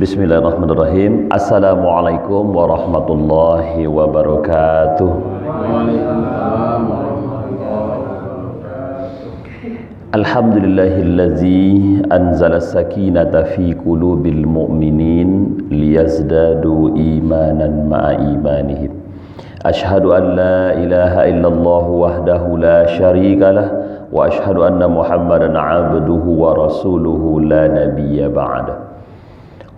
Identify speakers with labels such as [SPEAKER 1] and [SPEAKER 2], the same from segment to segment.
[SPEAKER 1] Bismillahirrahmanirrahim. Assalamualaikum warahmatullahi wabarakatuh.
[SPEAKER 2] Waalaikumsalam warahmatullahi wabarakatuh.
[SPEAKER 1] Alhamdulillahillazi anzala sakinata fi qulubil mu'minin liyazdadu imanan ma'a imanihim. Ashhadu an la ilaha illallah wahdahu la syarikalah wa ashhadu anna Muhammadan abduhu wa rasuluhu la nabiyya ba'dah.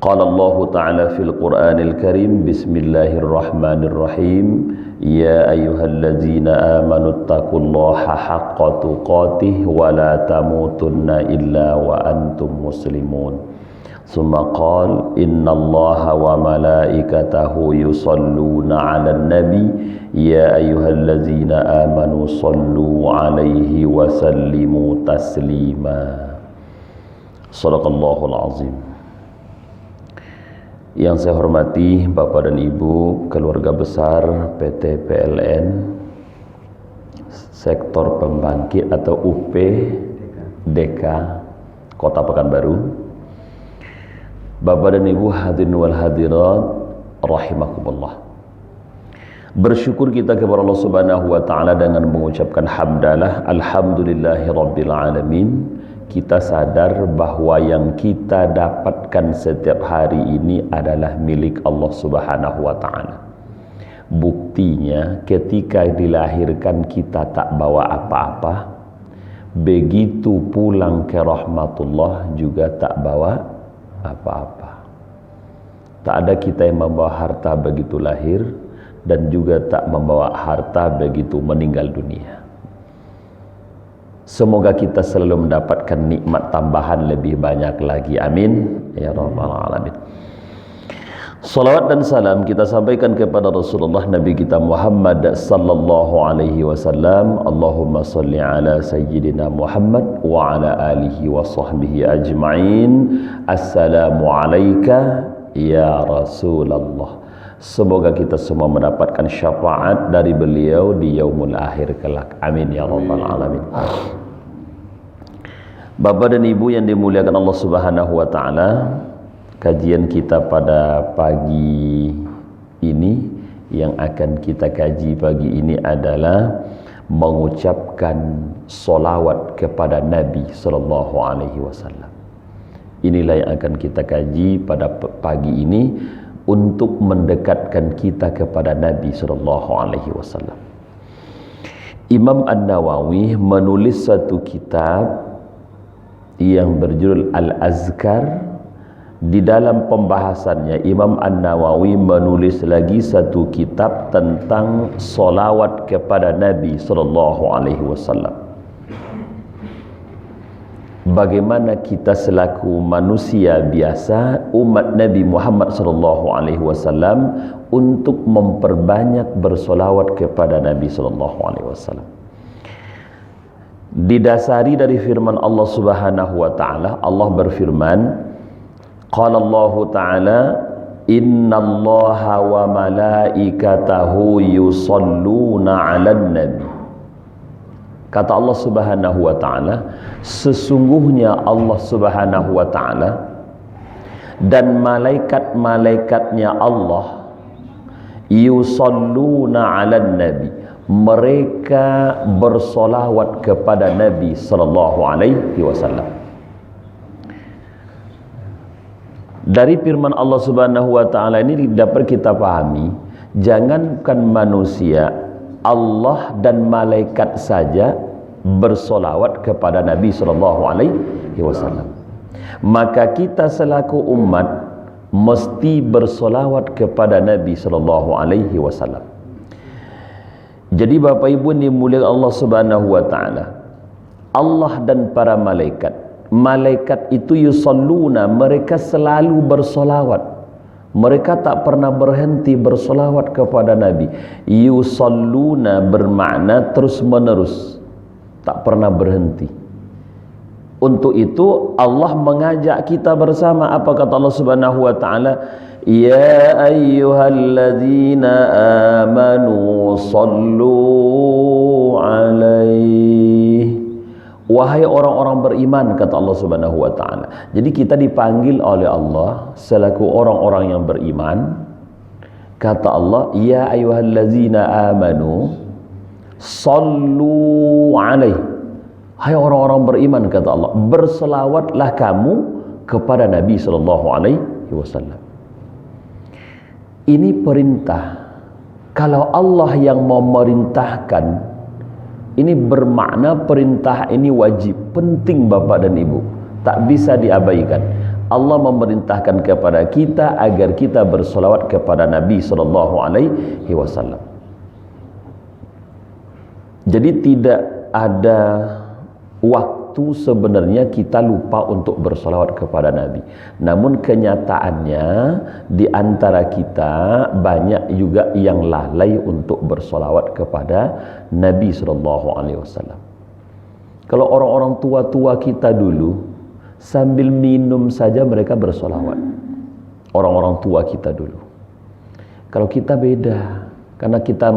[SPEAKER 1] Qala Allah Ta'ala fil Qur'anil Karim, Bismillahirrahmanirrahim. Ya ayyuhalladzina amanu taqullaha haqqa tuqatih wa la tamutunna illa wa antum muslimun. Summa qala innallaha wa malaikatahu yusalluna 'alan nabi ya ayyuhalladzina amanu sallu 'alaihi wa sallimu taslima. Shadaqallahul azim. Yang saya hormati Bapak dan Ibu, keluarga besar PT PLN Sektor Pembangkit atau UP DK Kota Pekanbaru, Bapak dan Ibu hadirin wal hadirat rahimakumullah. Bersyukur kita kepada Allah Subhanahu wa taala dengan mengucapkan hamdalah alhamdulillahirabbil alamin. Kita sadar bahwa yang kita dapatkan setiap hari ini adalah milik Allah Subhanahu wa ta'ala. Buktinya ketika dilahirkan kita tak bawa apa-apa, begitu pulang ke rahmatullah juga tak bawa apa-apa. Tak ada kita yang membawa harta begitu lahir dan juga tak membawa harta begitu meninggal dunia. Semoga kita selalu mendapatkan nikmat tambahan lebih banyak lagi. Amin ya rabbal alamin. Salawat dan salam kita sampaikan kepada Rasulullah Nabi kita Muhammad sallallahu alaihi wasallam. Allahumma salli ala sayyidina Muhammad wa ala alihi wa sahbihi ajma'in. Assalamu alayka ya Rasulullah. Semoga kita semua mendapatkan syafaat dari beliau di yaumul akhir kelak. Amin ya rabbal alamin. Bapak dan Ibu yang dimuliakan Allah Subhanahu wa taala, kajian kita pada pagi ini yang akan kita kaji pagi ini adalah mengucapkan solawat kepada Nabi sallallahu alaihi wasallam. Inilah yang akan kita kaji pada pagi ini untuk mendekatkan kita kepada Nabi sallallahu alaihi wasallam. Imam An-Nawawi menulis satu kitab yang berjudul Al-Azkar. Di dalam pembahasannya Imam An-Nawawi menulis lagi satu kitab tentang solawat kepada Nabi sallallahu alaihi wasallam. Bagaimana kita selaku manusia biasa umat Nabi Muhammad sallallahu alaihi wasallam untuk memperbanyak bersolawat kepada Nabi sallallahu alaihi wasallam. Didasari dari firman Allah Subhanahu wa taala. Allah berfirman, qala Allah taala innallaha wa malaikatahu yusalluna 'alan nabi. Kata Allah Subhanahu wa taala, sesungguhnya Allah Subhanahu wa taala dan malaikat-malaikatnya Allah yusalluna 'alan nabi, mereka bersolawat kepada Nabi sallallahu alaihi wasallam. Dari firman Allah Subhanahu wa taala ini dapat kita pahami, jangankan manusia, Allah dan malaikat saja bersolawat kepada Nabi sallallahu alaihi wasallam. Maka kita selaku umat mesti bersolawat kepada Nabi sallallahu alaihi wasallam. Jadi Bapak Ibu dimuliakan Allah Subhanahu wa taala, Allah dan para malaikat itu yusalluna, mereka selalu bersolawat. Mereka tak pernah berhenti bersolawat kepada Nabi. Yusalluna bermakna terus menerus, tak pernah berhenti. Untuk itu Allah mengajak kita bersama. Apa kata Allah Subhanahu wa taala? Ya ayyuhalladzina amanu sallu alaihi Wahai orang-orang beriman, kata Allah Subhanahu wa taala. Jadi kita dipanggil oleh Allah selaku orang-orang yang beriman. Kata Allah, ya ayyuhallazina amanu sallu alaihi. Hai orang-orang beriman, kata Allah, berselawatlah kamu kepada Nabi sallallahu alaihi wasallam. Ini perintah. Kalau Allah yang memerintahkan, ini bermakna perintah ini wajib, penting Bapak dan Ibu, tak bisa diabaikan. Allah memerintahkan kepada kita agar kita bersolawat kepada Nabi sallallahu alaihi wasallam. Jadi tidak ada waktu sebenarnya kita lupa untuk bersolawat kepada Nabi. Namun kenyataannya di antara kita banyak juga yang lalai untuk bersolawat kepada Nabi sallallahu alaihi wasallam. Kalau orang-orang tua-tua kita dulu sambil minum saja mereka bersolawat. Orang-orang tua kita dulu. Kalau kita beda, karena kita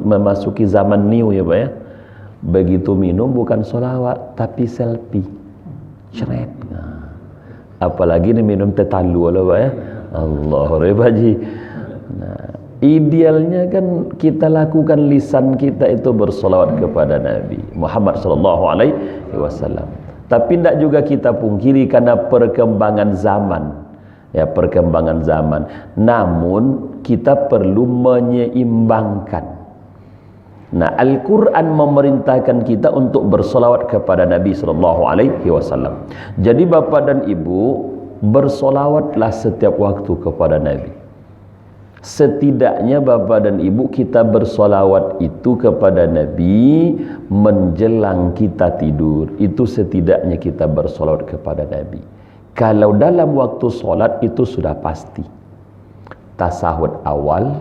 [SPEAKER 1] memasuki zaman new ya Pak ya. Begitu minum bukan solawat tapi selfie. Ceret. Nah, apalagi ini minum tetalu Pak ya. Allahu rebaji. Nah, idealnya kan kita lakukan lisan kita itu bersolawat kepada Nabi Muhammad sallallahu alaihi wasallam. Tapi tidak juga kita pungkiri karena perkembangan zaman. Ya, perkembangan zaman. Namun kita perlu menyeimbangkan. Nah, Al-Quran memerintahkan kita untuk bersolawat kepada Nabi sallallahu alaihi wasallam. Jadi Bapak dan Ibu, bersolawatlah setiap waktu kepada Nabi. Setidaknya Bapak dan Ibu kita bersolawat itu kepada Nabi menjelang kita tidur. Itu setidaknya kita bersolawat kepada Nabi. Kalau dalam waktu solat itu sudah pasti. Tasahud awal,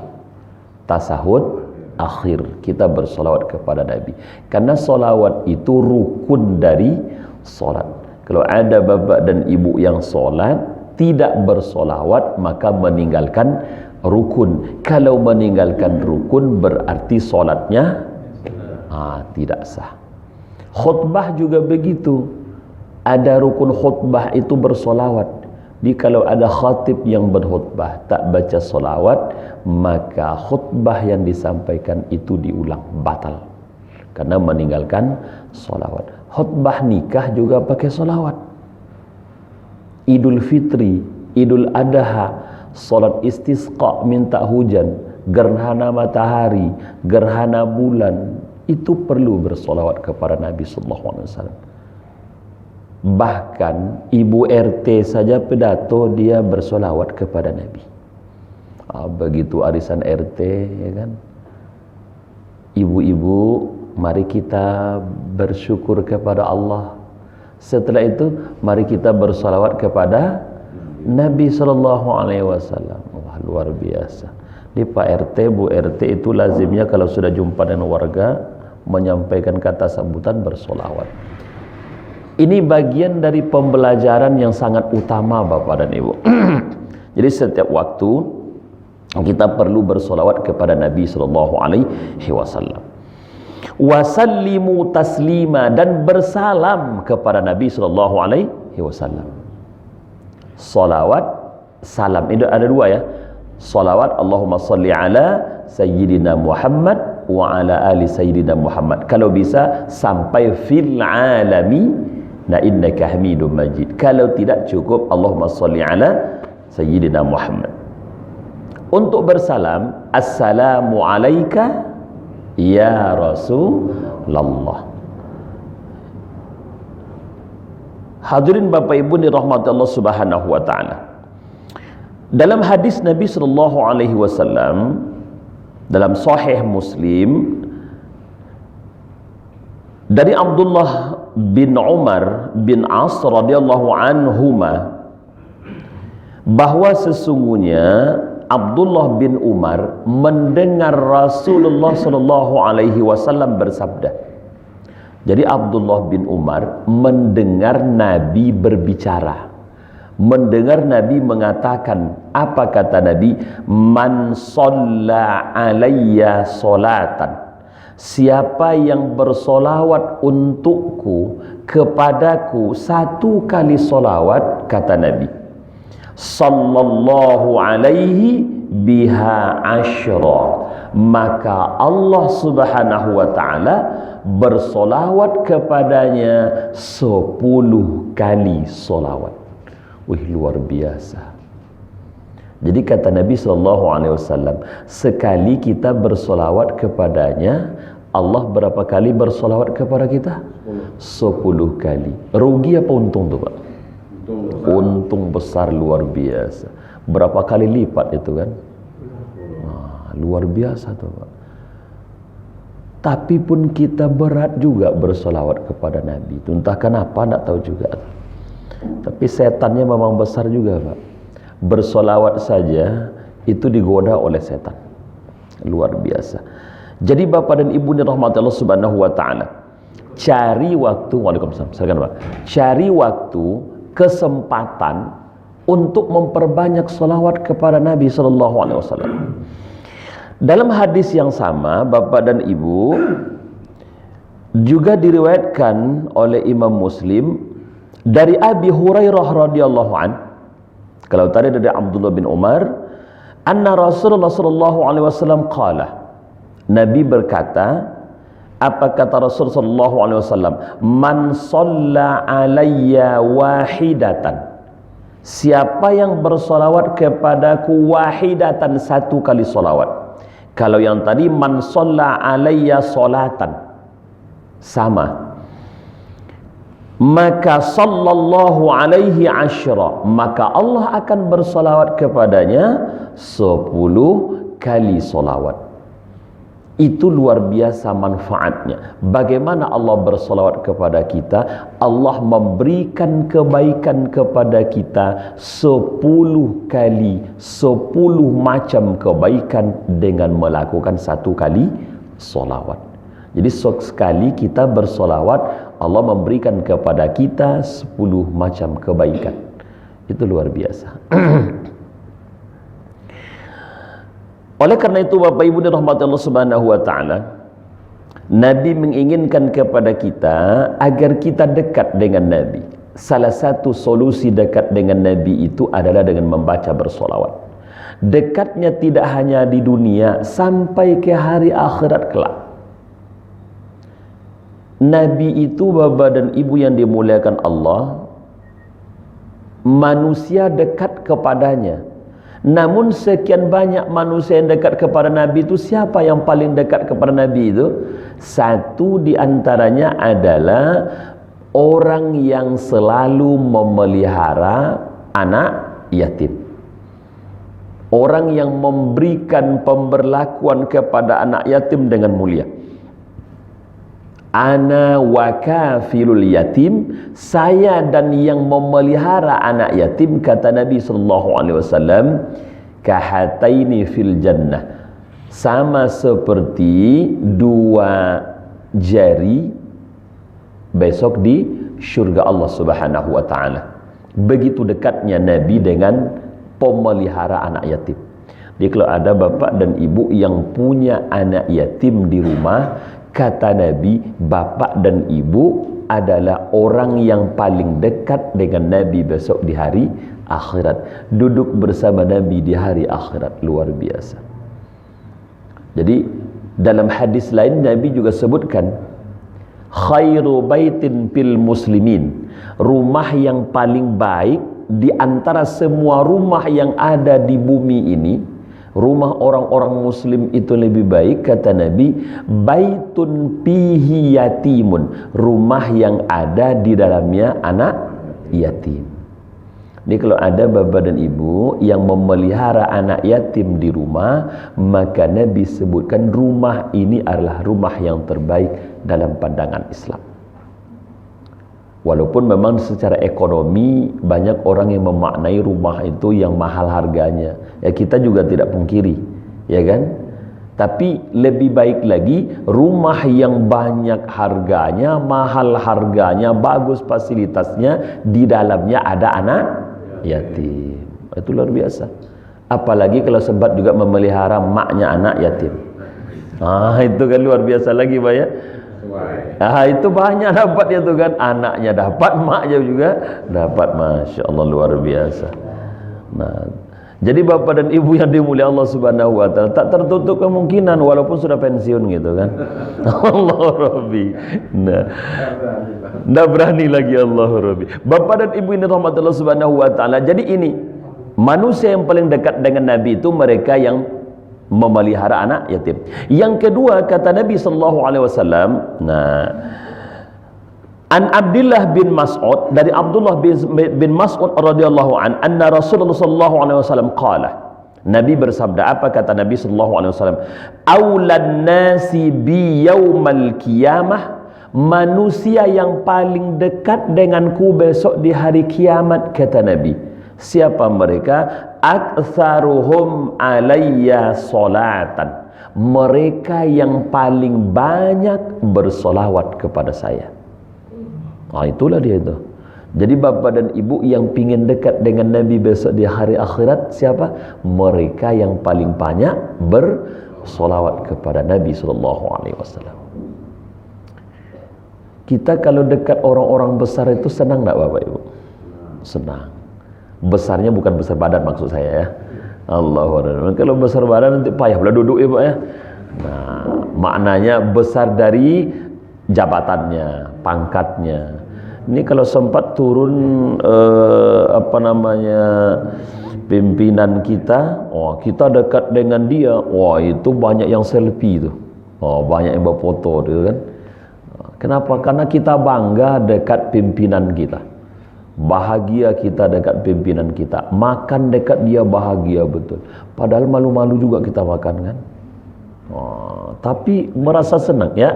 [SPEAKER 1] tasahud akhir kita bersolawat kepada Nabi. Karena solawat itu rukun dari solat. Kalau ada Bapak dan Ibu yang solat tidak bersolawat maka meninggalkan rukun. Kalau meninggalkan rukun berarti solatnya tidak sah. Khutbah juga begitu. Ada rukun khutbah itu bersolawat. Jadi kalau ada khatib yang berkhutbah tak baca solawat, maka khutbah yang disampaikan itu diulang, batal. Karena meninggalkan solawat. Khutbah nikah juga pakai solawat. Idul Fitri, Idul Adha, salat istisqa minta hujan, gerhana matahari, gerhana bulan, itu perlu bersolawat kepada Nabi sallallahu alaihi wasallam. Bahkan ibu RT saja pidato dia bersolawat kepada Nabi. Begitu arisan RT ya kan. Ibu-ibu, mari kita bersyukur kepada Allah. Setelah itu mari kita bersolawat kepada Nabi sallallahu alaihi wasallam. Wah, luar biasa. Di Pak RT, Bu RT itu lazimnya kalau sudah jumpa dengan warga menyampaikan kata sambutan bersolawat. Ini bagian dari pembelajaran yang sangat utama Bapak dan Ibu. Jadi setiap waktu kita perlu bersolawat kepada Nabi sallallahu alaihi wasallam. Wasallimu taslima, dan bersalam kepada Nabi sallallahu alaihi wasallam. Salawat, salam. Itu ada dua ya. Salawat, Allahumma salli ala Sayyidina Muhammad wa ala ali Sayyidina Muhammad. Kalau bisa sampai fil alami na innaka hamidum majid. Kalau tidak cukup Allahumma salli ala Sayyidina Muhammad. Untuk bersalam, assalamu alayka ya Rasulullah. Hadirin Bapak Ibu dirahmati Allah Subhanahu wa taala. Dalam hadis Nabi sallallahu alaihi wasallam dalam sahih Muslim dari Abdullah bin Umar bin As radhiyallahu anhuma, bahwa sesungguhnya Abdullah bin Umar mendengar Rasulullah sallallahu alaihi wasallam bersabda. Jadi Abdullah bin Umar mendengar Nabi berbicara, mendengar Nabi mengatakan, apa kata Nabi? Man shalla alayya salatan, siapa yang bersolawat untukku, kepadaku 1 kali solawat, kata Nabi, sallallahu alaihi biha asyra, maka Allah subhanahu wa ta'ala bersolawat kepadanya 10 kali solawat. Wih, luar biasa. Jadi kata Nabi SAW, sekali kita bersolawat kepadanya, Allah berapa kali bersolawat kepada kita? 10 kali. Rugi apa untung tuh, Pak? Untung besar, luar biasa. Berapa kali lipat itu kan? Nah, luar biasa tuh, Pak. Tapi pun kita berat juga bersolawat kepada Nabi. Entah kenapa, tak tahu juga. Tapi setannya memang besar juga, Pak. Bersolawat saja itu digoda oleh setan. Luar biasa. Jadi Bapak dan Ibu dirahmati Allah Subhanahu wa taala, cari waktu, waalaikumsalam, silakan Pak. Cari waktu, kesempatan untuk memperbanyak solawat kepada Nabi sallallahu alaihi wasallam. Dalam hadis yang sama, Bapak dan Ibu, juga diriwayatkan oleh Imam Muslim dari Abi Hurairah radhiyallahu an. Kalau tadi dari Abdullah bin Umar, anna Rasulullah sallallahu alaihi wasallam qala, Nabi berkata, apa kata Rasul sallallahu alaihi wasallam? Man shalla alayya wahidatan, siapa yang bersolawat kepadaku wahidatan, 1 kali solawat. Kalau yang tadi man shalla alayya solatan, sama. Maka sallallahu alaihi asyra, maka Allah akan bersolawat kepadanya 10 kali solawat. Itu luar biasa manfaatnya. Bagaimana Allah bersolawat kepada kita? Allah memberikan kebaikan kepada kita 10 kali, 10 macam kebaikan dengan melakukan 1 kali solawat. Jadi sekali kita bersolawat, Allah memberikan kepada kita 10 macam kebaikan. Itu luar biasa. Oleh karena itu Bapak Ibu dirahmati Allah Subhanahu wa taala, Nabi menginginkan kepada kita agar kita dekat dengan Nabi. Salah satu solusi dekat dengan Nabi itu adalah dengan membaca bersolawat. Dekatnya tidak hanya di dunia, sampai ke hari akhirat kelak. Nabi itu Bapak dan Ibu yang dimuliakan Allah, manusia dekat kepadanya. Namun sekian banyak manusia yang dekat kepada Nabi itu, siapa yang paling dekat kepada Nabi itu? Satu di antaranya adalah orang yang selalu memelihara anak yatim. Orang yang memberikan pemberlakuan kepada anak yatim dengan mulia. Ana wa kafilul yatim, saya dan yang memelihara anak yatim, kata Nabi sallallahu alaihi wasallam, kahataini fil jannah, sama seperti 2 jari besok di syurga Allah Subhanahu wa taala. Begitu dekatnya Nabi dengan pemelihara anak yatim. Jadi kalau ada bapak dan ibu yang punya anak yatim di rumah, kata Nabi, bapak dan ibu adalah orang yang paling dekat dengan Nabi besok di hari akhirat. Duduk bersama Nabi di hari akhirat, luar biasa. Jadi dalam hadis lain Nabi juga sebutkan, khairu baitin fil muslimin, rumah yang paling baik di antara semua rumah yang ada di bumi ini, rumah orang-orang muslim itu lebih baik, kata Nabi, baitun fihi yatimun, rumah yang ada di dalamnya anak yatim. Jadi kalau ada bapak dan ibu yang memelihara anak yatim di rumah, maka Nabi sebutkan rumah ini adalah rumah yang terbaik dalam pandangan Islam. Walaupun memang secara ekonomi banyak orang yang memaknai rumah itu yang mahal harganya, ya kita juga tidak pungkiri, ya kan? Tapi lebih baik lagi rumah yang banyak harganya, mahal harganya, bagus fasilitasnya, di dalamnya ada anak yatim. Itu luar biasa. Apalagi kalau sempat juga memelihara maknya anak yatim. Itu kan luar biasa lagi Pak ya. Itu banyak dapatnya tuh kan, anaknya dapat, maknya juga dapat, masya Allah, luar biasa. Nah, jadi bapak dan ibu yang dimuliakan Allah Subhanahu wa taala, tak tertutup kemungkinan walaupun sudah pensiun gitu kan. Allah Rabbi. Nah, nggak berani lagi, Allah Rabbi. Bapak dan ibu ini rahmat Allah Subhanahu wa taala. Jadi ini manusia yang paling dekat dengan Nabi itu mereka yang memelihara anak yatim. Yang kedua, kata Nabi sallallahu alaihi wasallam, An Abdullah bin Mas'ud, dari Abdullah bin Mas'ud radhiyallahu an, anna Rasulullah sallallahu alaihi wasallam qala, Nabi bersabda, apa kata Nabi sallallahu alaihi wasallam? Aulan nasi bi yaumal qiyamah, manusia yang paling dekat denganku besok di hari kiamat, kata Nabi. Siapa mereka? Aktsaruhum alayya salatan, mereka yang paling banyak bersolawat kepada saya. Itulah dia itu. Jadi bapak dan ibu yang pingin dekat dengan Nabi besok di hari akhirat, siapa? Mereka yang paling banyak bersolawat kepada Nabi sallallahu alaihi wasallam. Kita kalau dekat orang-orang besar itu senang enggak bapak ibu? Senang. Besarnya bukan besar badan maksud saya ya. Allahu Akbar. Kalau besar badan nanti payah pula duduk ya Pak ya. Nah, maknanya besar dari jabatannya, pangkatnya. Ini kalau sempat turun pimpinan kita, kita dekat dengan dia, itu banyak yang selfie tuh. Banyak yang berfoto gitu kan. Kenapa? Karena kita bangga dekat pimpinan kita. Bahagia kita dekat pimpinan kita, makan dekat dia bahagia betul. Padahal malu-malu juga kita makan kan. Tapi merasa senang ya.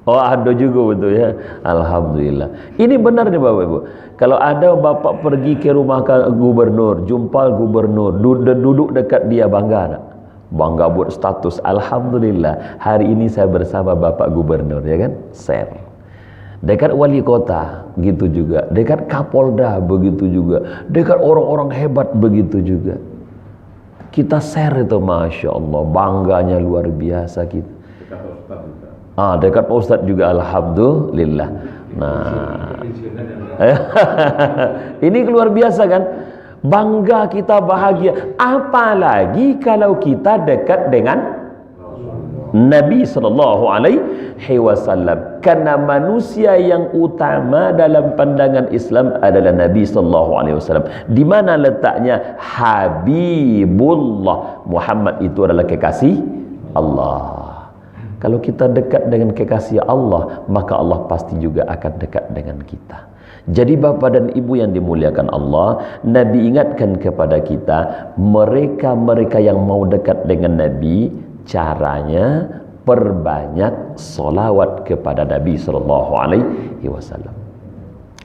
[SPEAKER 1] Ada juga betul ya. Alhamdulillah. Ini benar nih Bapak Ibu. Kalau ada bapak pergi ke rumah gubernur, jumpa gubernur, duduk dekat dia, bangga tak? Bangga buat status. Alhamdulillah, hari ini saya bersama bapak gubernur, ya kan? Share. Dekat wali kota gitu juga, dekat kapolda begitu juga, dekat orang-orang hebat begitu juga. Kita share itu, masya Allah, bangganya luar biasa kita. Dekat Pak Ustadz juga, alhamdulillah. Nah, ini luar biasa kan? Bangga kita, bahagia. Apalagi kalau kita dekat dengan Nabi sallallahu alaihi wasallam. Karena manusia yang utama dalam pandangan Islam adalah Nabi sallallahu alaihi wasallam. Di mana letaknya? Habibullah. Muhammad itu adalah kekasih Allah. Kalau kita dekat dengan kekasih Allah, maka Allah pasti juga akan dekat dengan kita. Jadi bapak dan ibu yang dimuliakan Allah, Nabi ingatkan kepada kita, mereka-mereka yang mau dekat dengan Nabi, caranya perbanyak solawat kepada Nabi sallallahu alaihi wasallam.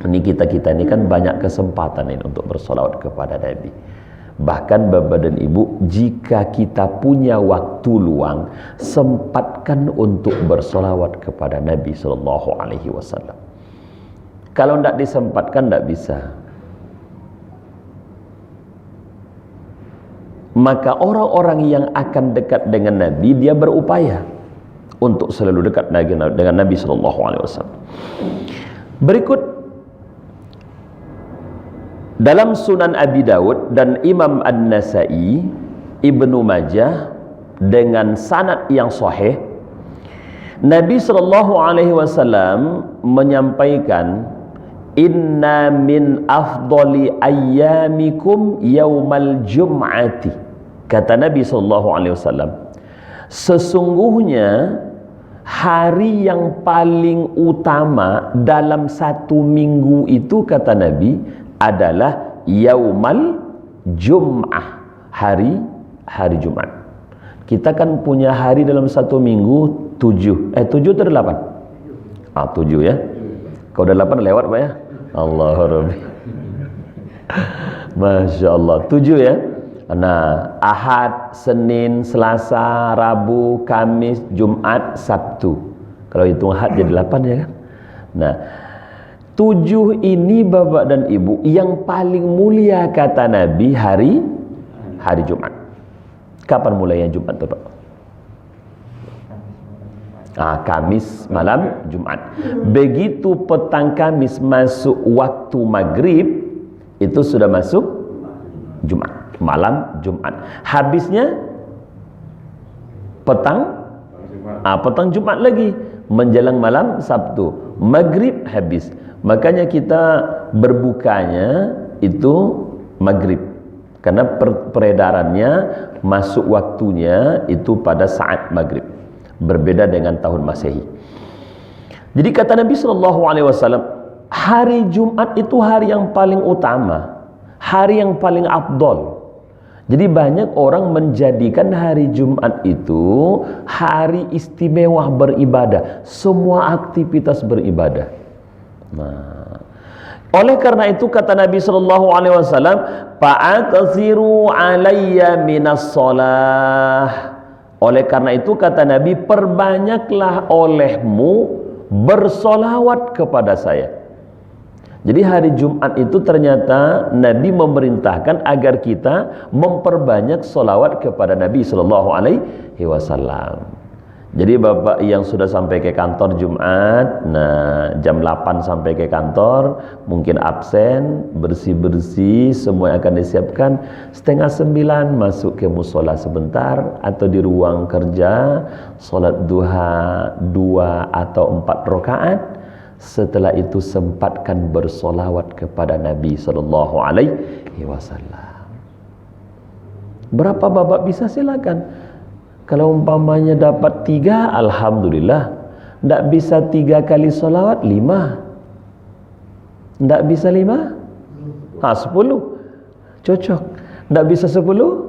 [SPEAKER 1] Ini kita ini kan banyak kesempatan ini untuk bersolawat kepada Nabi. Bahkan bapak dan ibu, jika kita punya waktu luang, sempatkan untuk bersolawat kepada Nabi sallallahu alaihi wasallam. Kalau tidak disempatkan, tidak bisa. Maka orang-orang yang akan dekat dengan Nabi, dia berupaya untuk selalu dekat dengan Nabi sallallahu alaihi wasallam. Berikut dalam Sunan Abi Daud dan Imam An-Nasai, Ibnu Majah dengan sanad yang sahih, Nabi sallallahu alaihi wasallam menyampaikan, inna min afdali ayyamikum yaumal jum'ati. Kata Nabi sallallahu alaihi wasallam, sesungguhnya hari yang paling utama dalam satu minggu itu, kata Nabi, adalah yaumal jum'ah, hari Jumat. Kita kan punya hari dalam satu minggu 7 atau 8? 7 ya. Kalau udah 8 lewat Pak ya. Allahu Rabbi. Masya Allah, 7 ya. Nah, Ahad, Senin, Selasa, Rabu, Kamis, Jumat, Sabtu. Kalau hitung Ahad jadi 8 ya kan. Nah, 7 ini bapak dan ibu yang paling mulia kata Nabi, hari Jumat. Kapan mulainya Jumat tuh Pak? Kamis malam Jumat. Begitu petang Kamis masuk waktu maghrib, itu sudah masuk Jumat, malam Jumat. Habisnya petang Jumat lagi, menjelang malam Sabtu, maghrib habis. Makanya kita berbukanya itu maghrib, karena peredarannya masuk waktunya itu pada saat maghrib, berbeda dengan tahun Masehi. Jadi kata Nabi SAW, hari Jumat itu hari yang paling utama, hari yang paling afdol. Jadi banyak orang menjadikan hari Jumat itu hari istimewa beribadah, semua aktivitas beribadah. Nah, oleh karena itu kata Nabi SAW, fa'aksiru alayya minas shalah. Oleh karena itu kata Nabi, perbanyaklah olehmu bersolawat kepada saya. Jadi hari Jumat itu ternyata Nabi memerintahkan agar kita memperbanyak solawat kepada Nabi SAW. Jadi bapak yang sudah sampai ke kantor Jumat, nah jam 8 sampai ke kantor, mungkin absen, bersih-bersih, semua akan disiapkan. 8:30 masuk ke musola sebentar, atau di ruang kerja, solat duha 2 atau 4 rakaat. Setelah itu sempatkan bersolawat kepada Nabi SAW. Berapa bapak bisa, silakan. Kalau umpamanya dapat 3, alhamdulillah. Tidak bisa 3 kali solawat, 5. Tidak bisa 5? 10. Cocok. Tidak bisa 10?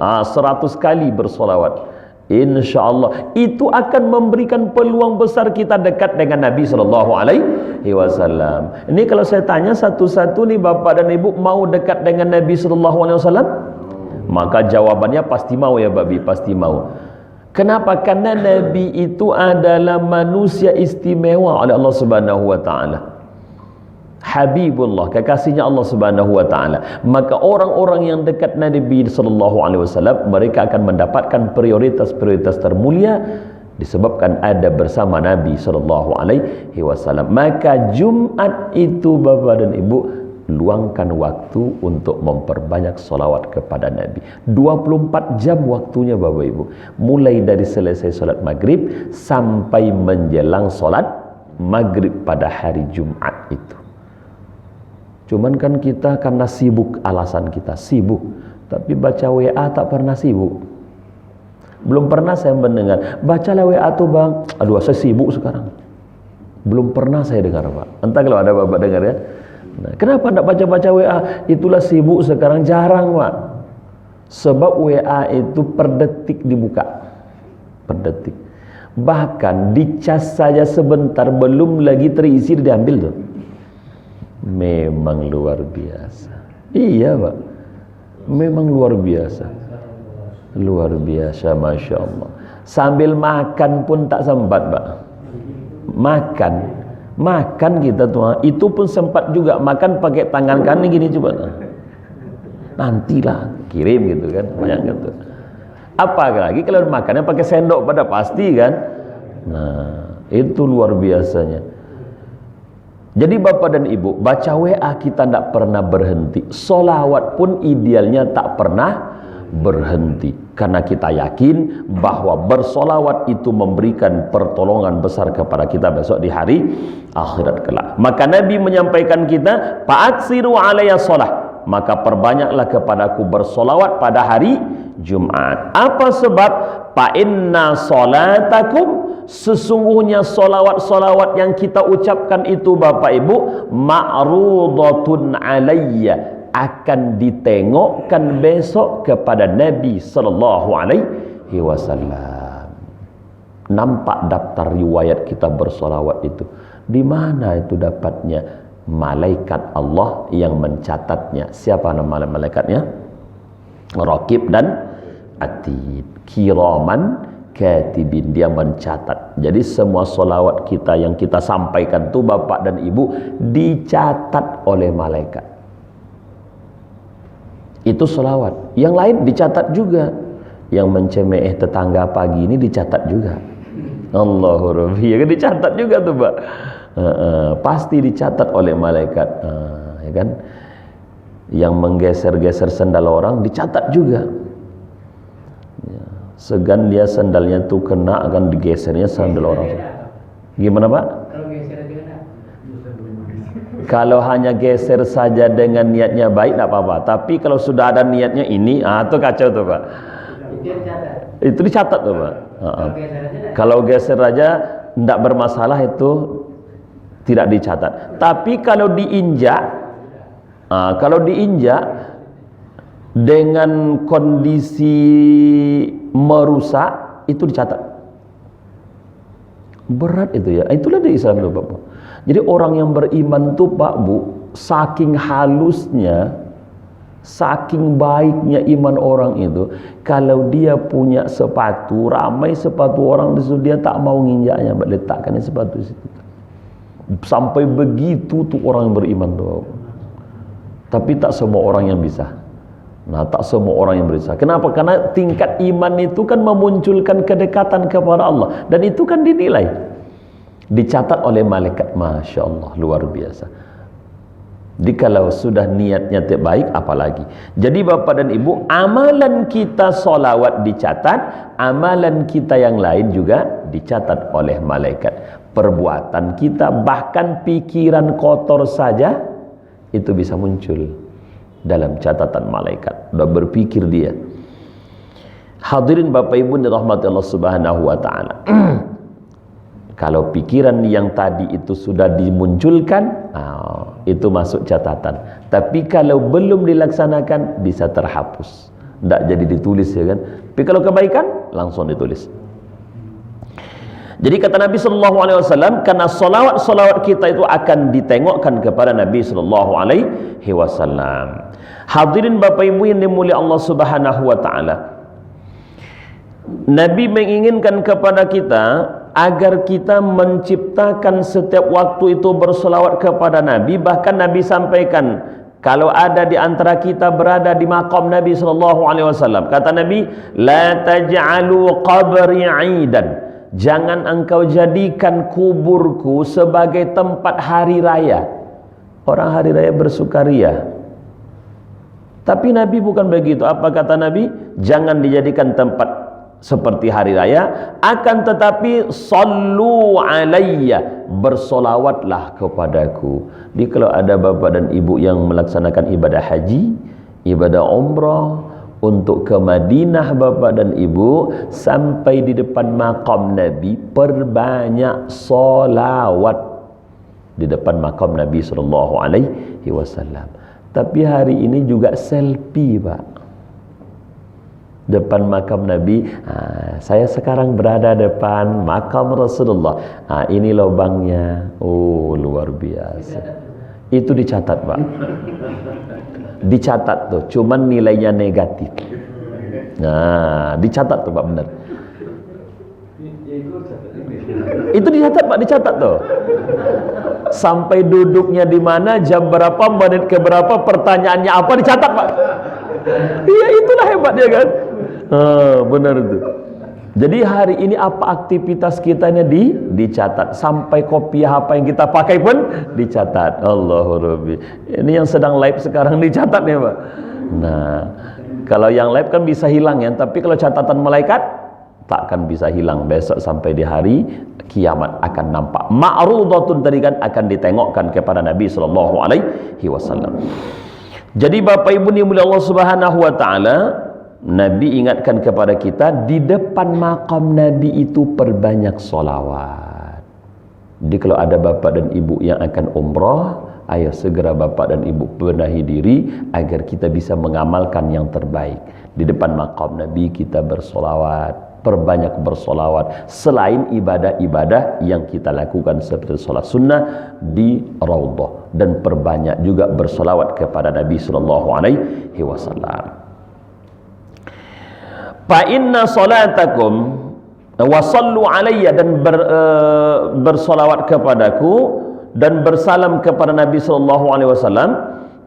[SPEAKER 1] 100 kali bersolawat. InsyaAllah itu akan memberikan peluang besar kita dekat dengan Nabi SAW. Ini kalau saya tanya satu-satu nih, bapak dan ibu mau dekat dengan Nabi SAW? Maka jawabannya pasti mau ya babi, pasti mau. Kenapa? Karena Nabi itu adalah manusia istimewa oleh Allah Subhanahu wa taala. Habibullah, kekasihnya Allah Subhanahu wa taala. Maka orang-orang yang dekat Nabi sallallahu alaihi wasallam, mereka akan mendapatkan prioritas-prioritas termulia disebabkan ada bersama Nabi sallallahu alaihi wasallam. Maka Jumat itu bapak dan ibu, luangkan waktu untuk memperbanyak solawat kepada Nabi. 24 jam waktunya bapak ibu, mulai dari selesai solat maghrib sampai menjelang solat maghrib pada hari Jumat itu. Cuman kan kita karena sibuk, alasan kita sibuk, tapi baca WA tak pernah sibuk. Belum pernah saya mendengar, bacalah WA tuh bang, aduh saya sibuk sekarang. Belum pernah saya dengar pak. Entah kalau ada bapak dengar ya. Nah, kenapa tidak baca-baca WA? Itulah sibuk sekarang, jarang pak. Sebab WA itu per detik dibuka, per detik. Bahkan dicas saja sebentar, belum lagi terisi diambil tuh. Memang luar biasa. Iya pak, memang luar biasa. Luar biasa, Masya Allah. Sambil makan pun tak sempat pak. Makan kita tuh, itu pun sempat juga makan pakai tangan kanan gini, coba nantilah kirim gitu kan, banyak gitu. Apalagi kalau makannya pakai sendok pada pasti kan. Nah itu luar biasanya. Jadi bapak dan ibu, baca WA kita tidak pernah berhenti, solawat pun idealnya tak pernah berhenti, karena kita yakin bahwa bersolawat itu memberikan pertolongan besar kepada kita besok di hari akhirat kelak. Maka Nabi menyampaikan kita, fa'aksiru alayya sholah, maka perbanyaklah kepadaku bersolawat pada hari Jumat. Apa sebab? Fa inna sholatakum, sesungguhnya solawat-solawat yang kita ucapkan itu bapak ibu, ma'rudatun alayya, akan ditengokkan besok kepada Nabi sallallahu alaihi wasallam. Nampak daftar riwayat kita bersolawat itu. Di mana itu dapatnya? Malaikat Allah yang mencatatnya. Siapa nama malaikatnya? Raqib dan Atid. Kiraman katibin, dia mencatat. Jadi semua solawat kita yang kita sampaikan tuh bapak dan ibu dicatat oleh malaikat. Itu selawat. Yang lain dicatat juga. Yang mencemeh tetangga pagi ini dicatat juga. Allahu Rabbi. Ya kan dicatat juga tuh, Pak. Pasti dicatat oleh malaikat. Ya kan? Yang menggeser-geser sendal orang dicatat juga. Ya. Segan dia sandalnya tuh kena, akan digesernya sandal orang. Gimana, Pak? Kalau hanya geser saja dengan niatnya baik tidak apa-apa. Tapi kalau sudah ada niatnya ini, itu kacau tuh, Pak. Itu dicatat tuh, Pak. Kalau geser aja tidak bermasalah, itu tidak dicatat. Tapi kalau diinjak, dengan kondisi merusak, itu dicatat. Berat itu ya. Itulah di Islam tuh, Bapak. Jadi orang yang beriman tuh, Pak Bu, saking halusnya, saking baiknya iman orang itu, kalau dia punya sepatu, ramai sepatu orang di situ, dia tak mau nginjaknya, letakkan sepatu di situ. Sampai begitu tuh orang yang beriman tuh. Tapi tak semua orang yang bisa. Nah, tak semua orang yang bisa. Kenapa? Karena tingkat iman itu kan memunculkan kedekatan kepada Allah, dan itu kan dinilai, dicatat oleh malaikat. Masya Allah, luar biasa. Jadi kalau sudah niatnya baik, apalagi. Jadi Bapak dan Ibu, amalan kita solawat dicatat, amalan kita yang lain juga dicatat oleh malaikat. Perbuatan kita, bahkan pikiran kotor saja, itu bisa muncul dalam catatan malaikat. Udah berpikir dia. Hadirin Bapak Ibu dirahmati Allah Subhanahu wa taala. Kalau pikiran yang tadi itu sudah dimunculkan, itu masuk catatan. Tapi kalau belum dilaksanakan, bisa terhapus, tidak jadi ditulis, ya kan. Tapi kalau kebaikan, langsung ditulis. Jadi kata Nabi SAW, karena solawat kita itu akan ditengokkan kepada Nabi SAW. Hadirin Bapak Ibu yang dimuliakan Allah Subhanahu wa taala, Nabi menginginkan kepada kita agar kita menciptakan setiap waktu itu bersolawat kepada Nabi. Bahkan Nabi sampaikan, kalau ada di antara kita berada di maqam Nabi SAW, kata Nabi, la taj'alu qabri 'idan, jangan engkau jadikan kuburku sebagai tempat hari raya. Orang hari raya bersukaria. Tapi Nabi bukan begitu. Apa kata Nabi? Jangan dijadikan tempat seperti hari raya, akan tetapi sallu alayya, bersolawatlah kepadaku. Jadi kalau ada bapak dan ibu yang melaksanakan ibadah haji, ibadah umrah, untuk ke Madinah bapak dan ibu, sampai di depan maqam Nabi, perbanyak solawat di depan maqam Nabi SAW. Tapi hari ini juga selfie, Pak, depan makam Nabi. Saya sekarang berada depan makam Rasulullah. Ini lubangnya. Oh, luar biasa. Itu dicatat, Pak. Dicatat tuh, cuman nilainya negatif. Nah, dicatat tuh, Pak, benar. Itu dicatat, Pak, dicatat tuh. Sampai duduknya di mana, jam berapa, menit ke berapa, pertanyaannya apa, dicatat, Pak. Iya, itulah hebatnya kan. Benar itu. Jadi hari ini apa aktivitas kita ini dicatat. Sampai kopiah apa yang kita pakai pun dicatat. Allahu Rabbi. Ini yang sedang live sekarang dicatat ya, Pak. Nah, kalau yang live kan bisa hilang ya, tapi kalau catatan malaikat takkan bisa hilang. Besok sampai di hari kiamat akan nampak. Ma'rudatun tadi kan akan ditengokkan kepada Nabi SAW. Jadi Bapak Ibu dimulai Allah Subhanahu wa taala, Nabi ingatkan kepada kita, di depan makam Nabi itu perbanyak solawat. Jadi kalau ada bapak dan ibu yang akan umrah, ayo segera bapak dan ibu benahi diri agar kita bisa mengamalkan yang terbaik. Di depan makam Nabi kita bersolawat, perbanyak bersolawat. Selain ibadah-ibadah yang kita lakukan seperti sholat sunnah di Raudhah, dan perbanyak juga bersolawat kepada Nabi SAW. Fa inna salatakum wa sallu alayya, dan bersolawat kepadaku dan bersalam kepada Nabi SAW,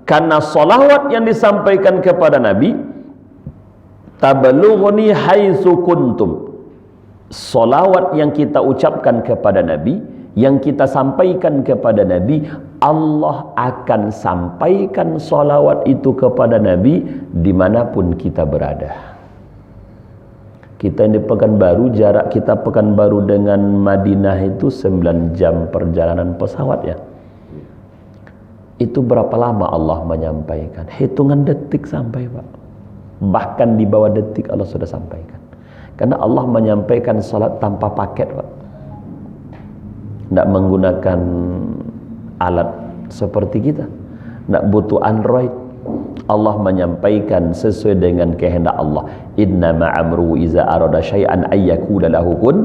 [SPEAKER 1] karena solawat yang disampaikan kepada Nabi, tablughuni haitsu kuntum, solawat yang kita ucapkan kepada Nabi, yang kita sampaikan kepada Nabi, Allah akan sampaikan solawat itu kepada Nabi dimanapun kita berada. Kita di Pekanbaru, jarak kita Pekanbaru dengan Madinah itu 9 jam perjalanan pesawat ya. Itu berapa lama Allah menyampaikan? Hitungan detik sampai Pak. Bahkan di bawah detik Allah sudah sampaikan. Karena Allah menyampaikan salat tanpa paket Pak. Tidak menggunakan alat seperti kita. Tidak butuh Android. Allah menyampaikan sesuai dengan kehendak Allah. Innama amruhu iza arada syai'an ayyakula lahu kun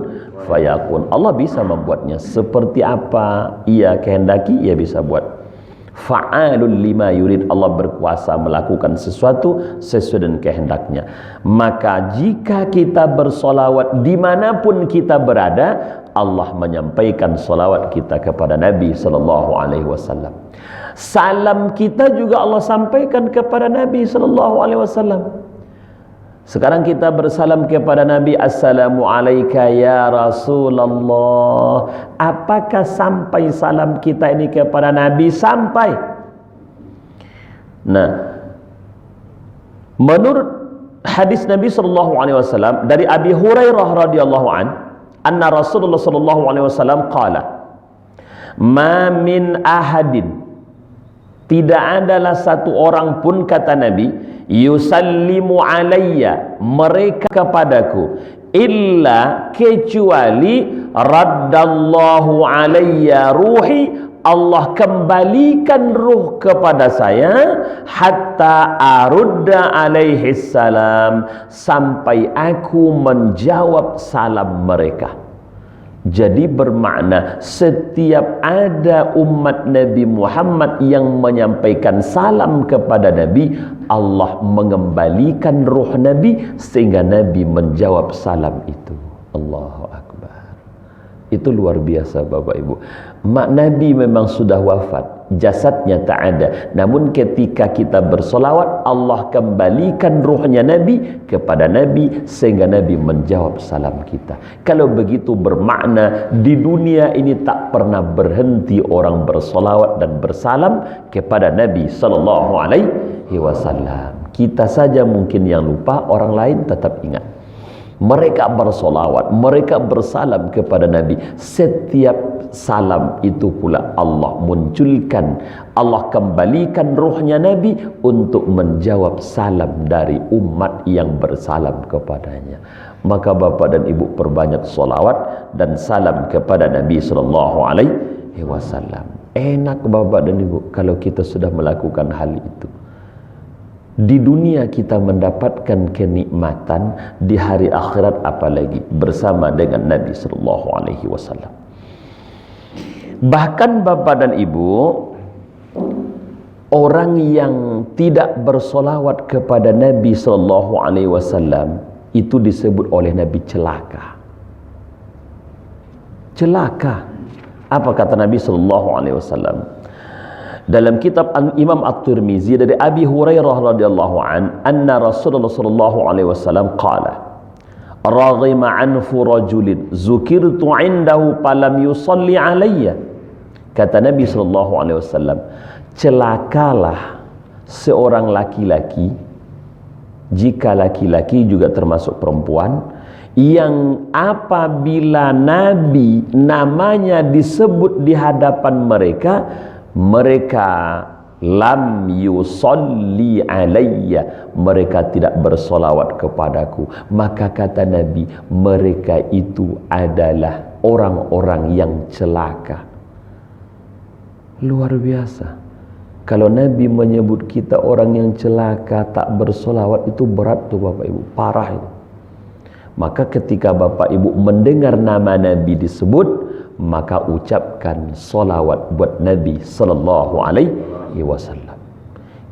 [SPEAKER 1] fayakun. Allah bisa membuatnya seperti apa ia kehendaki, ia bisa buat. Fa'alul lima yurid. Allah berkuasa melakukan sesuatu sesuai dengan kehendaknya. Maka jika kita bersolawat dimanapun kita berada, Allah menyampaikan solawat kita kepada Nabi SAW. Salam kita juga Allah sampaikan kepada Nabi SAW. Sekarang kita bersalam kepada Nabi, Assalamu alayka ya Rasulullah. Apakah sampai salam kita ini kepada Nabi? Sampai. Nah, menurut hadis Nabi SAW dari Abi Hurairah radhiyallahu an, anna Rasulullah SAW qala, ma min ahadin, tidak adalah satu orang pun, kata Nabi, yusallimu alayya, mereka kepadaku, illa, kecuali raddallahu alayya ruhi, Allah kembalikan ruh kepada saya, hatta arudda alaihi salam, sampai aku menjawab salam mereka. Jadi bermakna setiap ada umat Nabi Muhammad yang menyampaikan salam kepada Nabi, Allah mengembalikan ruh Nabi sehingga Nabi menjawab salam itu. Allahu Akbar. Itu luar biasa Bapak Ibu. Mak Nabi memang sudah wafat, jasadnya tak ada, namun ketika kita bersolawat, Allah kembalikan ruhnya Nabi kepada Nabi sehingga Nabi menjawab salam kita. Kalau begitu bermakna di dunia ini tak pernah berhenti orang bersolawat dan bersalam kepada Nabi SAW. Kita saja mungkin yang lupa, orang lain tetap ingat. Mereka bersolawat, mereka bersalam kepada Nabi. Setiap salam itu pula Allah munculkan, Allah kembalikan ruhnya Nabi untuk menjawab salam dari umat yang bersalam kepadanya. Maka Bapak dan Ibu perbanyak solawat dan salam kepada Nabi SAW. Enak Bapak dan Ibu kalau kita sudah melakukan hal itu. Di dunia kita mendapatkan kenikmatan, di hari akhirat apalagi bersama dengan Nabi SAW. Bahkan Bapak dan Ibu, orang yang tidak bersolawat kepada Nabi SAW itu disebut oleh Nabi celaka. Celaka. Apa kata Nabi SAW? Dalam kitab Imam At-Tirmizi dari Abi Hurairah radhiyallahu an, anna Rasulullah sallallahu alaihi wasallam qala, raghima anfu rajulin zukirtu indahu falam yusalli alayya. Kata Nabi sallallahu alaihi wasallam, celakalah seorang laki-laki, jika laki-laki juga termasuk perempuan, yang apabila Nabi namanya disebut di hadapan mereka, mereka lam yusalli alayya, mereka tidak bersolawat kepadaku. Maka kata Nabi, mereka itu adalah orang-orang yang celaka. Luar biasa. Kalau Nabi menyebut kita orang yang celaka, tak bersolawat, itu berat tuh Bapak Ibu, parah itu. Maka ketika Bapak Ibu mendengar nama Nabi disebut, maka ucapkan solawat buat Nabi Sallallahu Alaihi Wasallam.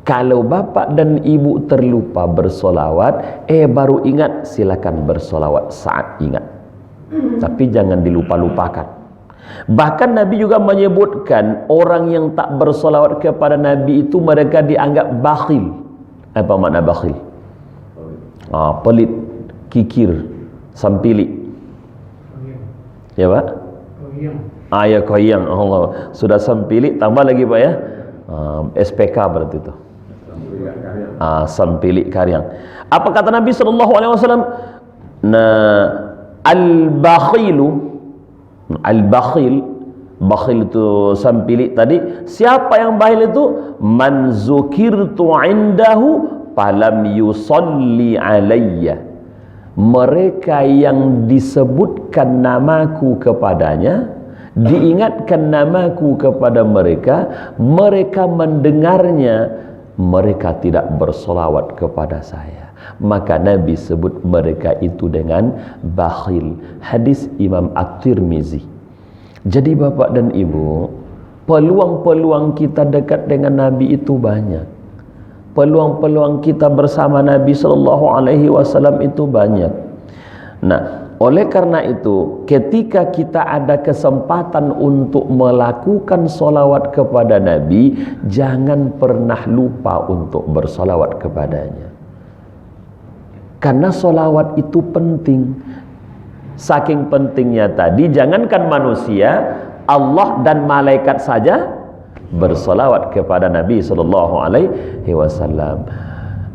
[SPEAKER 1] Kalau bapak dan ibu terlupa bersolawat, baru ingat, silakan bersolawat saat ingat. Tapi jangan dilupa-lupakan. Bahkan Nabi juga menyebutkan orang yang tak bersolawat kepada Nabi itu mereka dianggap bakhil. Apa makna bakhil? Pelit, kikir, sampili. Ya Pak? Ya koyang. Allah sudah sempilik tambah lagi Pak ya. SPK berarti itu. Sempilik karyang. Apa kata Nabi sallallahu alaihi wasallam? Bakhil itu sempilik tadi. Siapa yang bakhil itu? Man zukirtu indahu falam yusalli alayya. Mereka yang disebutkan namaku kepadanya, diingatkan namaku kepada mereka, mereka mendengarnya, mereka tidak bersolawat kepada saya. Maka Nabi sebut mereka itu dengan bakhil. Hadis Imam At-Tirmizi. Jadi Bapak dan Ibu, peluang-peluang kita dekat dengan Nabi itu banyak. Peluang-peluang kita bersama Nabi sallallahu alaihi wasallam itu banyak. Nah, oleh karena itu, ketika kita ada kesempatan untuk melakukan solawat kepada Nabi, jangan pernah lupa untuk bersolawat kepadanya. Karena solawat itu penting. Saking pentingnya tadi, jangankan manusia, Allah dan malaikat saja bersolawat kepada Nabi sallallahu alaihi wasallam.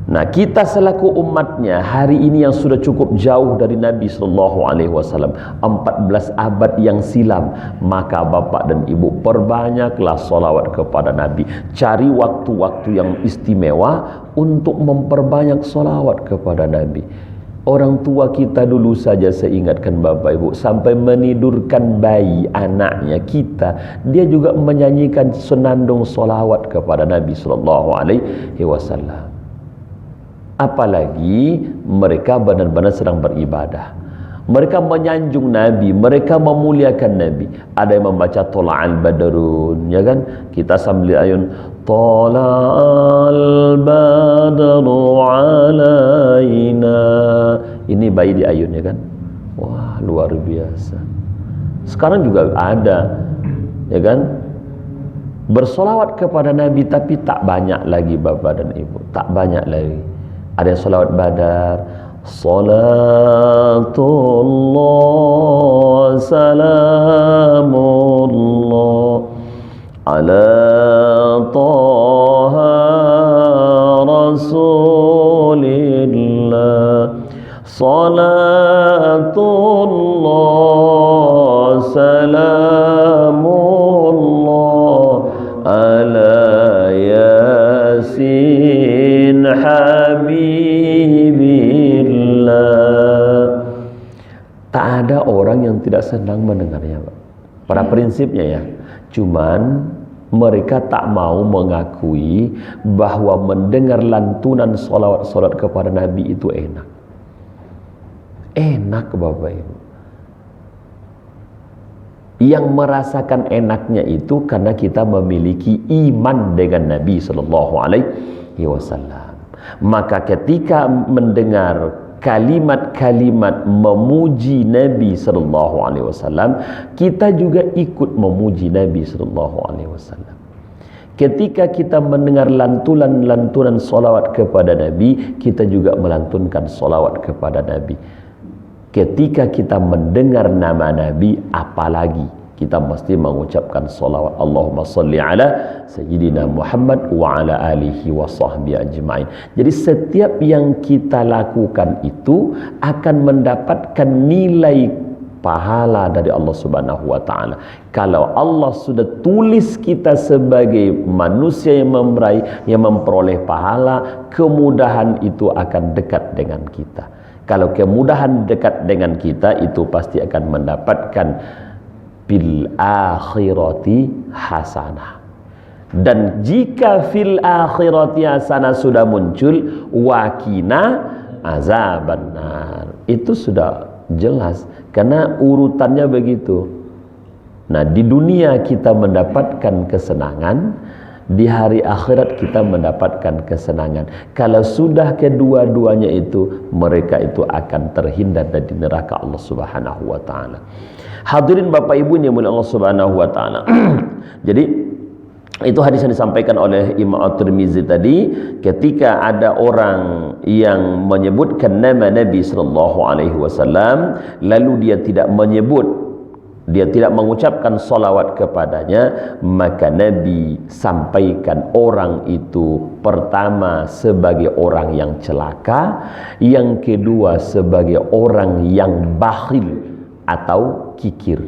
[SPEAKER 1] Nah, kita selaku umatnya hari ini yang sudah cukup jauh dari Nabi sallallahu alaihi wasallam, 14 abad yang silam, maka Bapak dan Ibu perbanyaklah solawat kepada Nabi. Cari waktu-waktu yang istimewa untuk memperbanyak solawat kepada Nabi. Orang tua kita dulu saja, saya ingatkan Bapak Ibu, sampai menidurkan bayi anaknya kita, dia juga menyanyikan senandung solawat kepada Nabi sallallahu alaihi wasallam. Apalagi mereka benar-benar sedang beribadah, mereka menyanjung Nabi, mereka memuliakan Nabi. Ada yang membaca Tola'al Badrun, ya kan? Kita sambil ayun Tola'al Badru alaina. Ini bayi di ayun, ya kan? Wah, luar biasa. Sekarang juga ada, ya kan? Bersolawat kepada Nabi, tapi tak banyak lagi Bapak dan Ibu, tak banyak lagi. Ada yang solawat Badar, Salatullah Salamullah ala Taha Rasulillah, Salatullah Salamullah ala Yasin Habibillah. Tak ada orang yang tidak senang mendengarnya, Pak. Pada prinsipnya ya. Cuman mereka tak mau mengakui bahwa mendengar lantunan solawat kepada Nabi itu enak. Enak Bapak Ibu. Yang merasakan enaknya itu karena kita memiliki iman dengan Nabi sallallahu alaihi wasallam. Maka ketika mendengar kalimat-kalimat memuji Nabi sallallahu alaihi wasallam, kita juga ikut memuji Nabi sallallahu alaihi wasallam. Ketika kita mendengar lantunan-lantunan solawat kepada Nabi, kita juga melantunkan solawat kepada Nabi. Ketika kita mendengar nama Nabi, apalagi kita mesti mengucapkan salawat. Allahumma salli ala Sayyidina Muhammad wa ala alihi wa sahbihi ajma'in. Jadi setiap yang kita lakukan itu akan mendapatkan nilai pahala dari Allah Subhanahu wa taala. Kalau Allah sudah tulis kita sebagai manusia yang memperoleh pahala, kemudahan itu akan dekat dengan kita. Kalau kemudahan dekat dengan kita, itu pasti akan mendapatkan fil akhirati hasanah. Dan jika fil akhirati hasanah sudah muncul, wakina azabannar, itu sudah jelas karena urutannya begitu. Nah, di dunia kita mendapatkan kesenangan, di hari akhirat kita mendapatkan kesenangan. Kalau sudah kedua-duanya itu, mereka itu akan terhindar dari neraka Allah Subhanahu wa taala. Hadirin Bapak Ibu yang mulia Allah Subhanahu wa taala. Jadi itu hadis yang disampaikan oleh Imam At-Tirmizi tadi, ketika ada orang yang menyebutkan nama Nabi sallallahu alaihi wasallam lalu dia tidak menyebut dia tidak mengucapkan salawat kepadanya, maka Nabi sampaikan orang itu pertama sebagai orang yang celaka, yang kedua sebagai orang yang bakhil atau kikir.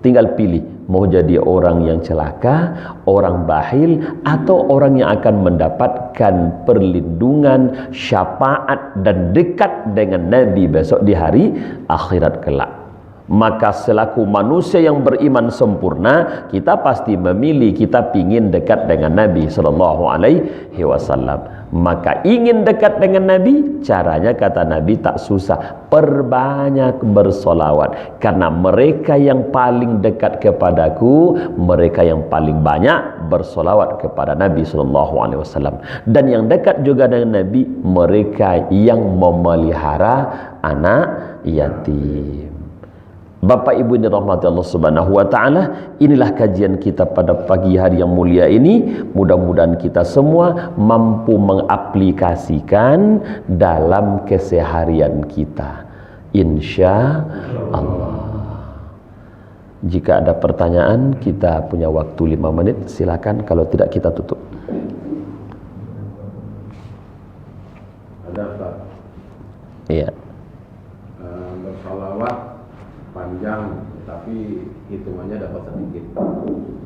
[SPEAKER 1] Tinggal pilih, mau jadi orang yang celaka, orang bakhil, atau orang yang akan mendapatkan perlindungan, syafaat dan dekat dengan Nabi besok di hari akhirat kelak. Maka selaku manusia yang beriman sempurna, kita pasti memilih, kita ingin dekat dengan Nabi sallallahu alaihi wasallam. Maka ingin dekat dengan Nabi, caranya kata Nabi tak susah, perbanyak bersolawat. Karena mereka yang paling dekat kepadaku, mereka yang paling banyak bersolawat kepada Nabi sallallahu alaihi wasallam. Dan yang dekat juga dengan Nabi, mereka yang memelihara anak yatim. Bapak Ibu yang dirahmati Allah Subhanahu wa taala, inilah kajian kita pada pagi hari yang mulia ini. Mudah-mudahan kita semua mampu mengaplikasikan dalam keseharian kita. Insya Allah. Jika ada pertanyaan, kita punya waktu 5 menit, silakan. Kalau tidak, kita tutup.
[SPEAKER 2] Ada Ustaz.
[SPEAKER 1] Iya.
[SPEAKER 2] Bersalawat panjang tapi hitungannya dapat sedikit,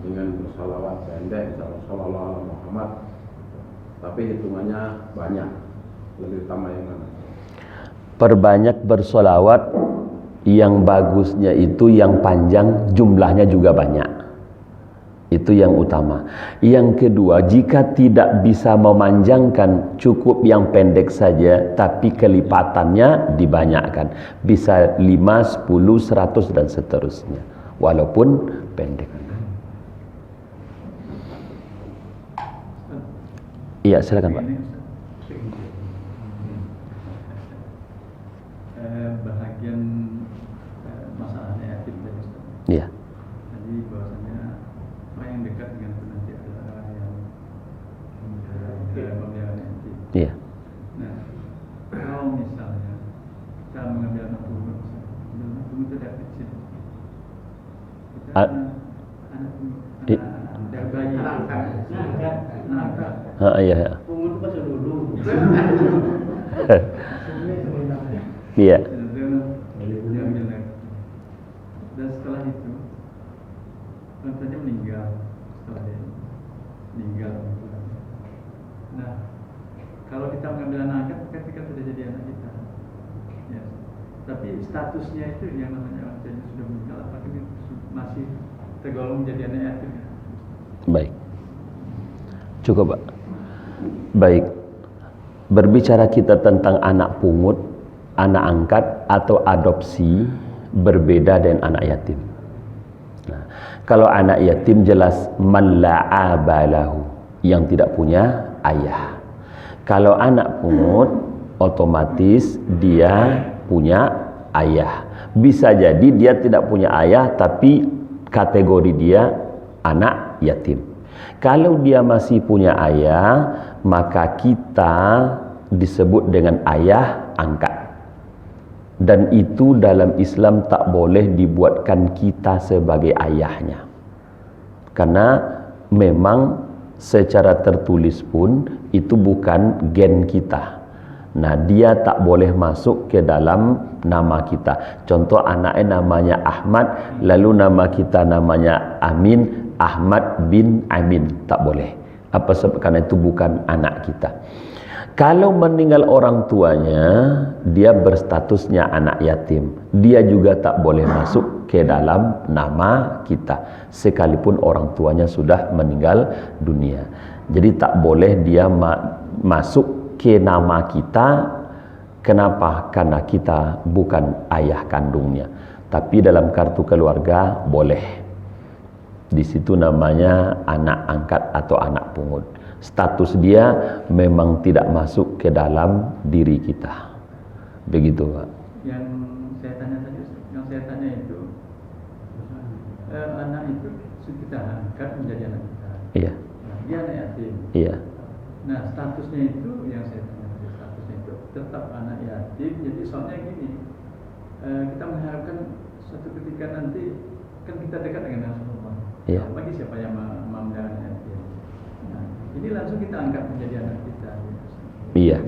[SPEAKER 2] dengan bersalawat pendek misalnya sallallahu alaihi Muhammad tapi hitungannya banyak, lebih utama yang mana?
[SPEAKER 1] Perbanyak bersolawat, yang bagusnya itu yang panjang, jumlahnya juga banyak. Itu yang utama. Yang kedua, jika tidak bisa memanjangkan, cukup yang pendek saja, tapi kelipatannya dibanyakkan. Bisa 5, 10, 100 dan seterusnya. Walaupun pendek. Iya, silakan Pak.
[SPEAKER 3] Bahagian masalahnya yatim tadi.
[SPEAKER 1] Iya.
[SPEAKER 3] Jadi bahwasanya orang yang dekat dengan itu nanti adalah yang pemeliharaan yatim.
[SPEAKER 1] Iya.
[SPEAKER 3] Nah, kalau misalnya kita mengambil anak pungut, anak pungut itu dari kecil. Kita anak pungut, dari bayi, anak angkat.
[SPEAKER 1] Iya.
[SPEAKER 4] Pungut itu pas dulu.
[SPEAKER 1] Iya.
[SPEAKER 3] Dan setelah itu orang tuanya meninggal. Setelah dia meninggal, nah kalau kita mengambil anak angkat, ketika sudah jadi anak kita, ya. Tapi statusnya itu yang namanya orang tuanya sudah meninggal, apakah ini masih tergolong menjadi anak yatim?
[SPEAKER 1] Baik. Cukup Pak. Baik. Berbicara kita tentang anak pungut, anak angkat atau adopsi, berbeda dengan anak yatim. Nah, kalau anak yatim jelas man la abalahu, yang tidak punya ayah. Kalau anak pungut, otomatis dia punya ayah. Bisa jadi dia tidak punya ayah, tapi kategori dia anak yatim. Kalau dia masih punya ayah, maka kita disebut dengan ayah angkat. Dan itu dalam Islam tak boleh dibuatkan kita sebagai ayahnya. Karena memang secara tertulis pun itu bukan gen kita. Nah, dia tak boleh masuk ke dalam nama kita. Contoh anaknya namanya Ahmad, lalu nama kita namanya Amin, Ahmad bin Amin, tak boleh. Apa sebab? Karena itu bukan anak kita. Kalau meninggal orang tuanya, dia berstatusnya anak yatim. Dia juga tak boleh masuk ke dalam nama kita, sekalipun orang tuanya sudah meninggal dunia. Jadi tak boleh dia masuk ke nama kita. Kenapa? Karena kita bukan ayah kandungnya. Tapi dalam kartu keluarga boleh. Di situ namanya anak angkat atau anak pungut. Status dia memang tidak masuk ke dalam diri kita. Begitu Pak.
[SPEAKER 3] Yang saya tanya itu, anak itu kita angkat menjadi anak kita.
[SPEAKER 1] Iya.
[SPEAKER 3] Nah, dia anak yatim.
[SPEAKER 1] Iya.
[SPEAKER 3] Nah, statusnya itu yang saya tanya tadi, statusnya itu tetap anak yatim. Jadi soalnya gini, kita mengharapkan suatu ketika nanti kan kita dekat dengan Rasulullah.
[SPEAKER 1] Iya.
[SPEAKER 3] Bagi siapa yang memelihara yatim. Nah, ini langsung kita angkat menjadi anak kita.
[SPEAKER 1] Iya.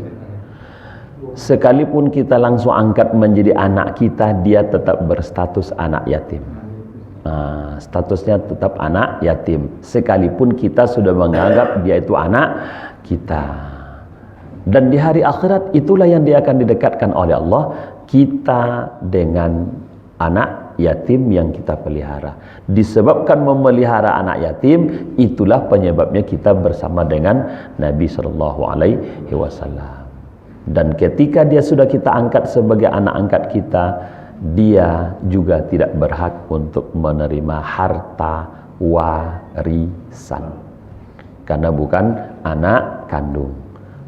[SPEAKER 1] Sekalipun kita langsung angkat menjadi anak kita, dia tetap berstatus anak yatim. Nah, statusnya tetap anak yatim. Sekalipun kita sudah menganggap dia itu anak kita. Dan di hari akhirat itulah yang dia akan didekatkan oleh Allah, kita dengan anak yatim yang kita pelihara. Disebabkan memelihara anak yatim, itulah penyebabnya kita bersama dengan Nabi SAW. Dan ketika dia sudah kita angkat sebagai anak angkat kita, dia juga tidak berhak untuk menerima harta warisan, karena bukan anak kandung.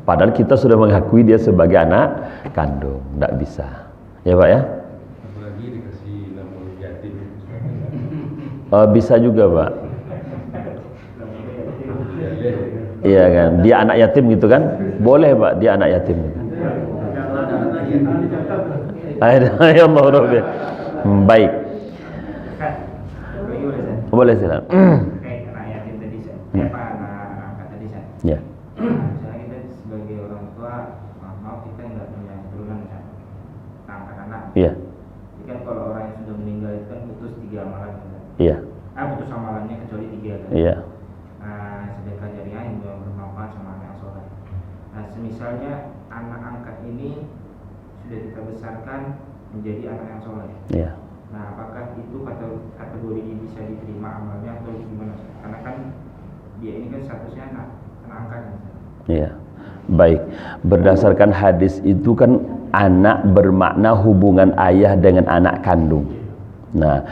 [SPEAKER 1] Padahal kita sudah mengakui dia sebagai anak kandung. Tidak bisa. Ya Pak ya?
[SPEAKER 4] Apalagi dikasih nama yatim.
[SPEAKER 1] Bisa juga Pak. Iya kan? Dia anak yatim gitu kan? Boleh Pak, dia anak yatim gitu. Ya Allah Rabbi. Baik. Boleh silakan.
[SPEAKER 5] Kayak anak yatim tadi anak angkat tadi
[SPEAKER 1] Ya.
[SPEAKER 5] misalnya kita sebagai orang tua, maaf kita nggak punya keturunan angkat anak.
[SPEAKER 1] Iya.
[SPEAKER 5] Jadi kan kalau orang yang sudah meninggal itu kan putus 3 amalan kan?
[SPEAKER 1] Iya.
[SPEAKER 5] Putus amalannya kecuali 3 kan?
[SPEAKER 1] Iya.
[SPEAKER 5] Sedekah jariah yang bermanfaat sama anak yang soleh. Nah, semisalnya anak angkat ini sudah kita besarkan menjadi anak yang soleh.
[SPEAKER 1] Iya.
[SPEAKER 5] Nah, apakah itu kategori ini bisa diterima amalnya atau gimana? Karena kan dia ini kan statusnya anak angkat.
[SPEAKER 1] Iya. Baik. Berdasarkan hadis itu kan anak bermakna hubungan ayah dengan anak kandung. Nah,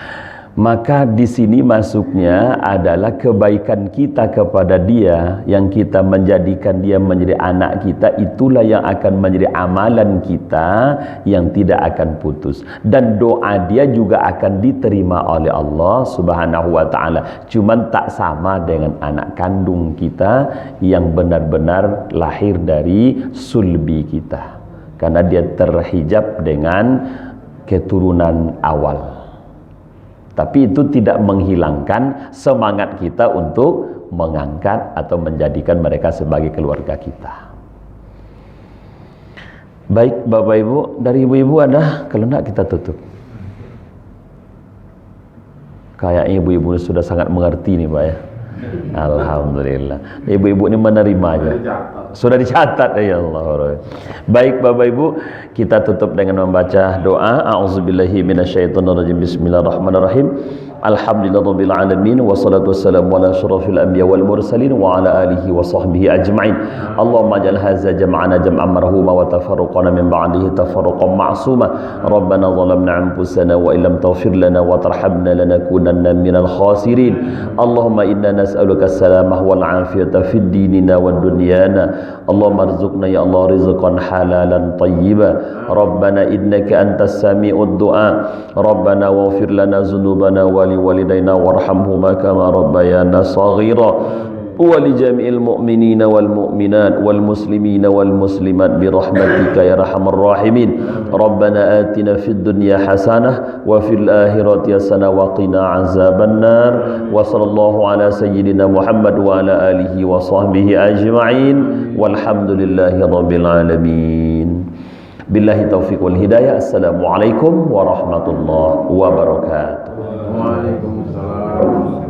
[SPEAKER 1] maka di sini masuknya adalah kebaikan kita kepada dia, yang kita menjadikan dia menjadi anak kita, itulah yang akan menjadi amalan kita yang tidak akan putus, dan doa dia juga akan diterima oleh Allah Subhanahu wa taala. Cuman tak sama dengan anak kandung kita yang benar-benar lahir dari sulbi kita, karena dia terhijab dengan keturunan awal. Tapi itu tidak menghilangkan semangat kita untuk mengangkat atau menjadikan mereka sebagai keluarga kita. Baik Bapak Ibu, dari ibu-ibu ada, kalau enggak kita tutup. Kayaknya ibu-ibu sudah sangat mengerti nih Pak ya. Alhamdulillah. Ibu-ibu ini menerimanya. Sudah dicatat ya Allah. Baik Bapak Ibu, kita tutup dengan membaca doa. A'udzubillahi minasyaitonirrajim. Bismillahirrahmanirrahim. Alhamdulillahirabbil alamin wassalatu wassalamu ala asyrafil anbiya wal mursalin wa ala alihi wa sahbihi ajma'in. Allahumma ij'al hadza jam'ana jam'an marhuma wa tafarruqana min ba'dihi tafarruqan ma'suma. Rabbana zalamna anfusana wa illam taghfir lana wa tarhamna lanakunanna minal khasirin. Allahumma inna nas'aluka as-salamah wal 'afiyata fid dinina wad dunyana. Allahumma arzuqna ya Allah rizqan halalan tayyiban. Rabbana innaka antas sami'ud du'a. Rabbana waghfir lana dzunubana wa liwalidayna warhamhuma kama rabbayana shaghira. ولجميع المؤمنين والمؤمنات والمسلمين والمسلمات برحمتك يا أرحم الراحمين. ربنا آتنا في الدنيا حسنة وفي الآخرة حسنة وقنا عذاب النار. وصلى الله على سيدنا محمد وعلى آله وصحبه أجمعين والحمد لله رب العالمين. بالله التوفيق والهداية. السلام عليكم ورحمة الله وبركاته.
[SPEAKER 2] Waalaikumsalam.